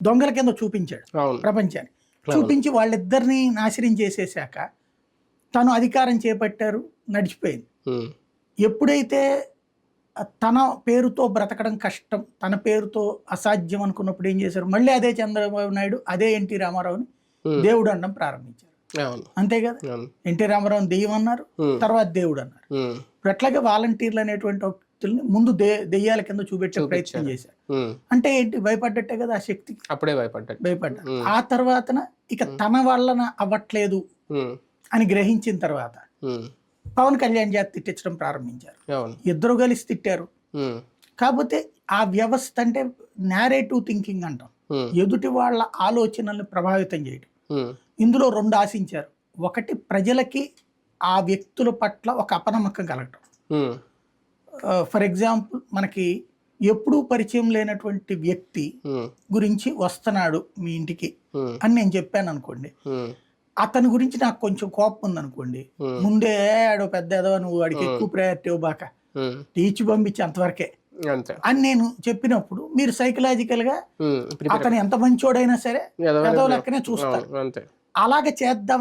దొంగల కింద చూపించాడు ప్రపంచాన్ని. చూపించి వాళ్ళిద్దరిని నాశనం చేసేసాక తను అధికారం చేపట్టారు, నడిచిపోయింది. ఎప్పుడైతే తన పేరుతో బ్రతకడం కష్టం, తన పేరుతో అసాధ్యం అనుకున్నప్పుడు ఏం చేశారు, మళ్ళీ అదే చంద్రబాబు నాయుడు అదే ఎన్టీ రామారావుని దేవుడు అనడం ప్రారంభించారు. అంతే కదా, ఎన్టీ రామారావుని దెయ్యం అన్నారు, తర్వాత దేవుడు అన్నారు. ఇప్పుడు అట్లాగే వాలంటీర్లు అనేటువంటి వ్యక్తుల్ని ముందు దెయ్యాల కింద చూపెట్టే ప్రయత్నం చేశారు. అంటే ఏంటి, భయపడ్డట్టే కదా ఆ శక్తికి, అప్పుడే భయపడ్డారు. ఆ తర్వాతన ఇక తన వలన అవ్వట్లేదు అని గ్రహించిన తర్వాత పవన్ కళ్యాణ్ చేత తిట్టించడం ప్రారంభించారు. ఇద్దరు కలిసి తిట్టారు. కాకపోతే ఆ వ్యవస్థ అంటే నేరేటివ్ థింకింగ్ అంటాం, ఎదుటి వాళ్ళ ఆలోచనల్ని ప్రభావితం చేయడం. ఇందులో రెండు ఆశించారు. ఒకటి, ప్రజలకి ఆ వ్యక్తుల పట్ల ఒక అపనమ్మకం కలగటం. ఫర్ ఎగ్జాంపుల్, మనకి ఎప్పుడూ పరిచయం లేనటువంటి వ్యక్తి గురించి వస్తున్నాడు మీ ఇంటికి అని నేను చెప్పాను అనుకోండి, అతని గురించి నాకు కొంచెం కోపం ఉందనుకోండి, ముందే ఆడో పెద్ద ఏదో నువ్వు వాడికి ఎక్కువ ప్రయారిటీ ఇవ్వబాక, టీచి పంపించి అంతవరకే అని నేను చెప్పినప్పుడు మీరు సైకలాజికల్ గా అతను ఎంత మంచోడైనా సరే ఏదో లెక్కనే చూస్తారు. అలాగే చేద్దాం